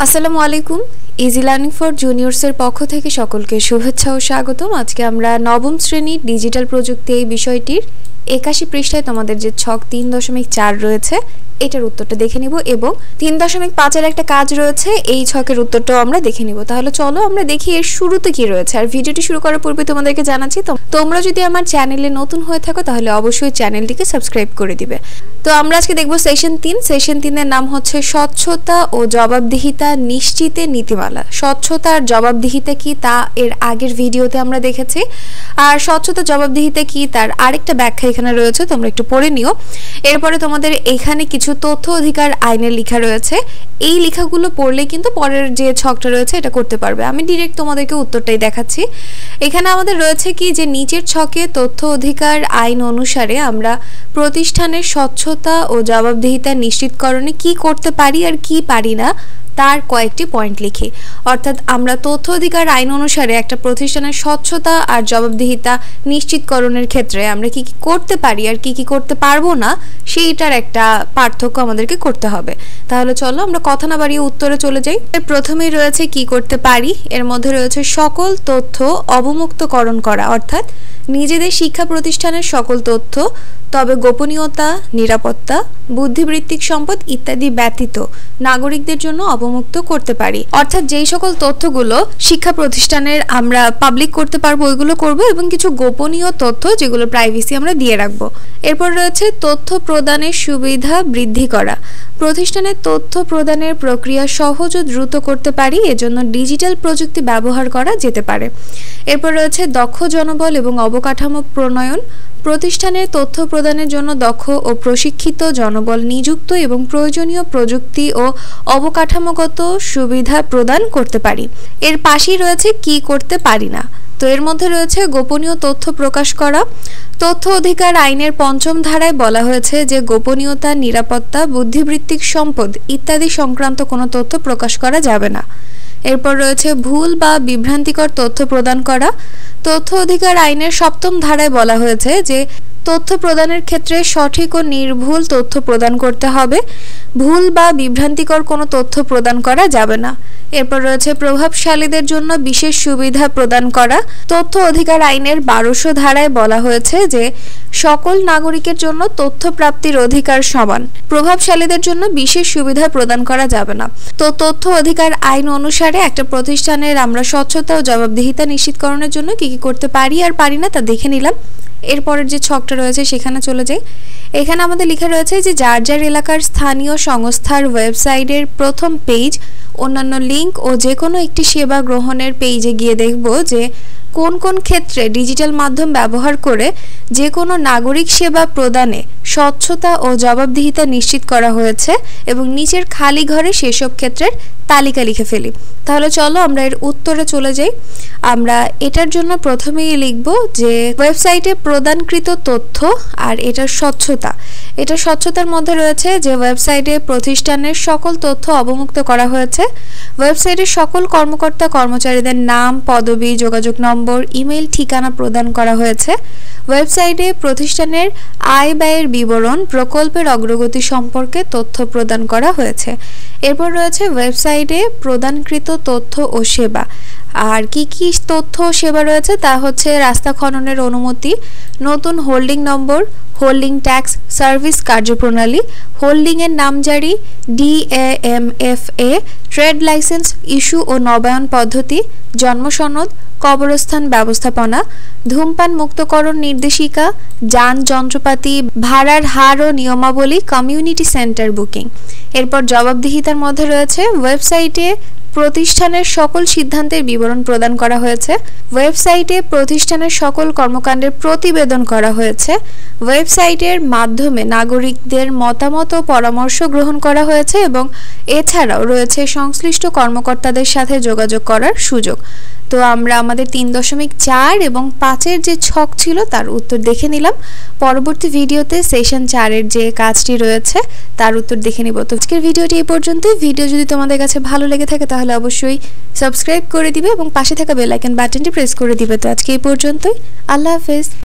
আসসালামু আলাইকুম। Easy learning for জুনিয়র্সের পক্ষ থেকে সকলকে শুভেচ্ছা ও স্বাগতম। আজকে আমরা নবম শ্রেণীর ডিজিটাল প্রযুক্তি এই বিষয়টির ৮১ পৃষ্ঠায় তোমাদের যে ছক ৩.৪ রয়েছে এটার উত্তরটা দেখে নিব এবং ৩.৫-এর একটা কাজ রয়েছে, এই ছকের উত্তরটাও আমরা দেখে নিব। তাহলে চলো আমরা দেখি এর শুরুতে কি রয়েছে। আর ভিডিওটি শুরু করার পূর্বে তোমাদেরকে জানাচ্ছি, তোমরা যদি আমার চ্যানেলে নতুন হয়ে থাকো তাহলে অবশ্যই চ্যানেলটিকে সাবস্ক্রাইব করে দিবে। তো আমরা আজকে দেখব সেশন ৩। সেশন ৩-এর নাম হচ্ছে স্বচ্ছতা ও জবাবদিহিতা নিশ্চিতে নীতিমালা। স্বচ্ছতা আর জবাবদিহিতা কি তা এর আগের ভিডিওতে আমরা দেখেছি, আর স্বচ্ছতা জবাবদিহিতা কি তার আরেকটা ব্যাখ্যা এখানে রয়েছে, তোমরা একটু পড়ে নিও। এরপরে তোমাদের এখানে কিছু তথ্য অধিকার আইনের লেখা রয়েছে, এই লেখাগুলো পড়লে কিন্তু পরের যে ছকটা রয়েছে এটা করতে পারবে। আমি ডিরেক্ট তোমাদেরকে উত্তরটাই দেখাচ্ছি। এখানে আমাদের রয়েছে কি যে নিচের ছকে তথ্য অধিকার আইন অনুসারে আমরা প্রতিষ্ঠানের স্বচ্ছতা ও জবাবদিহিতা নিশ্চিতকরণে কি করতে পারি আর কি পারি না তার কয়েকটি পয়েন্ট লিখি। অর্থাৎ আমরা তথ্য অধিকার আইন অনুসারে একটা প্রতিষ্ঠানের স্বচ্ছতা আর জবাবদিহিতা নিশ্চিতকরণের ক্ষেত্রে আমরা কি কি করতে পারি আর কি কি করতে পারবো না সেইটার একটা পার্থক্য আমাদেরকে করতে হবে। তাহলে চলো আমরা কথা না বাড়িয়ে উত্তরে চলে যাই। প্রথমেই রয়েছে কি করতে পারি, এর মধ্যে রয়েছে সকল তথ্য অবমুক্তকরণ করা, অর্থাৎ নিজেদের শিক্ষা প্রতিষ্ঠানের সকল তথ্য, তবে গোপনীয়তা, নিরাপত্তা, বুদ্ধিবৃত্তিক সম্পদ ইত্যাদি ব্যতীত নাগরিকদের জন্য অবমুক্ত করতে পারি। অর্থাৎ যেই সকল তথ্যগুলো শিক্ষা প্রতিষ্ঠানের আমরা পাবলিক করতে পারবো ওইগুলো করব, এবং কিছু গোপনীয় তথ্য যেগুলো প্রাইভেসি আমরা দিয়ে রাখবো। এরপর রয়েছে তথ্য প্রদানের সুবিধা বৃদ্ধি করা। প্রতিষ্ঠানের তথ্য প্রদানের প্রক্রিয়া সহজ ও দ্রুত করতে পারি, এজন্য ডিজিটাল প্রযুক্তি ব্যবহার করা যেতে পারে। এরপর রয়েছে দক্ষ জনবল এবং অবকাঠামো প্রণয়ন। প্রতিষ্ঠানের তথ্য প্রদানের জন্য দক্ষ ও প্রশিক্ষিত জনবল নিযুক্ত এবং প্রয়োজনীয় প্রযুক্তি ও অবকাঠামোগত সুবিধা প্রদান করতে পারি। এর পাশেই রয়েছে কি করতে পারি না। তো এর মধ্যে রয়েছে গোপনীয় তথ্য প্রকাশ করা। তথ্য অধিকার আইনের ৫ম ধারায় বলা হয়েছে যে গোপনীয়তা, নিরাপত্তা, বুদ্ধিবৃত্তিক সম্পদ ইত্যাদি সংক্রান্ত কোনো তথ্য প্রকাশ করা যাবে না। এরপর রয়েছে ভুল বা বিভ্রান্তিকর তথ্য প্রদান করা। তথ্য অধিকার আইনের ৭ম ধারায় বলা হয়েছে যে তথ্য প্রদানের ক্ষেত্রে সঠিক ও নির্ভুল তথ্য প্রদান করতে হবে, ভুল বা বিভ্রান্তিকর কোনো তথ্য প্রদান করা যাবে না। এরপর রয়েছে প্রভাবশালীদের জন্য বিশেষ সুবিধা প্রদান করা। তথ্য অধিকার আইনের ১২০০ ধারায় বলা হয়েছে যে সকল নাগরিকের জন্য তথ্য প্রাপ্তির অধিকার সমান, প্রভাবশালীদের জন্য বিশেষ সুবিধা প্রদান করা যাবে না। তো তথ্য অধিকার আইন অনুসারে একটা প্রতিষ্ঠানের আমরা স্বচ্ছতা ও জবাবদিহিতা নিশ্চিতকরণের জন্য কি কি করতে পারি আর পারি না তা দেখে নিলাম। এরপরের যে ছকটা রয়েছে সেখানে চলে যাই। এখানে আমাদের লেখা রয়েছে যে যার যার এলাকার স্থানীয় সংস্থার ওয়েবসাইটের প্রথম পেজ, অন্যান্য লিঙ্ক ও যে কোনো একটি সেবা গ্রহণের পেজে গিয়ে দেখব যে কোন কোন ক্ষেত্রে ডিজিটাল মাধ্যম ব্যবহার করে যে কোনো নাগরিক সেবা প্রদানে স্বচ্ছতা ও জবাবদিহিতা নিশ্চিত করা হয়েছে এবং নিচের খালি ঘরে সেসব ক্ষেত্রের তালিকা লিখে ফেলি। তাহলে চলো আমরা এর উত্তরে চলে যাই। আমরা এটার জন্য প্রথমেই লিখব যে ওয়েবসাইটে প্রদানকৃত তথ্য আর এটার স্বচ্ছতা। এটা স্বচ্ছতার মধ্যে রয়েছে যে ওয়েবসাইটে প্রতিষ্ঠানের সকল তথ্য অবমুক্ত করা হয়েছে, ওয়েবসাইটের সকল কর্মকর্তা কর্মচারীদের নাম, পদবি, যোগাযোগ নম্বর, ইমেল ঠিকানা প্রদান করা হয়েছে, ওয়েবসাইটে প্রতিষ্ঠানের আয় ব্যয়ের বিবরণ, প্রকল্পের অগ্রগতি সম্পর্কে তথ্য প্রদান করা হয়েছে। এরপর রয়েছে ওয়েবসাইটে প্রদানকৃত তথ্য ও সেবা। আর কি কি তথ্য ও সেবা রয়েছে তা হচ্ছে রাস্তা খননের অনুমতি, নতুন holding number, holding tax service কার্যপ্রণালী, হোল্ডিংয়ের নামজারি, DAMFA, ট্রেড লাইসেন্স ইস্যু ও নবায়ন পদ্ধতি, জন্ম সনদ, কবরস্থান ব্যবস্থাপনা, ধূমপান মুক্তকরণ নির্দেশিকা, যান যন্ত্রপাতি ভাড়ার হার ও নিয়মাবলী, কমিউনিটি সেন্টার বুকিং। এরপর জবাবদিহিতার মধ্যে রয়েছে ওয়েবসাইটে প্রতিষ্ঠানের সকল সিদ্ধান্তের বিবরণ প্রদান করা হয়েছে, ওয়েবসাইটে প্রতিষ্ঠানের সকল কর্মকাণ্ডের প্রতিবেদন করা হয়েছে, ওয়েবসাইটের মাধ্যমে নাগরিকদের মতামত ও পরামর্শ গ্রহণ করা হয়েছে এবং এছাড়াও রয়েছে সংশ্লিষ্ট কর্মকর্তাদের সাথে যোগাযোগ করার সুযোগ। তো আমরা আমাদের ৩.৪ এবং ৫-এর যে ছক ছিল তার উত্তর দেখে নিলাম। পরবর্তী ভিডিওতে সেশন ৪-এর যে কাজটি রয়েছে তার উত্তর দেখে নিব। তো আজকের ভিডিওটি এই পর্যন্তই। ভিডিও যদি তোমাদের কাছে ভালো লেগে থাকে তাহলে অবশ্যই সাবস্ক্রাইব করে দিবে এবং পাশে থাকা বেল আইকন বাটনটি প্রেস করে দিবে। তো আজকে এই পর্যন্তই। আল্লাহ হাফেজ।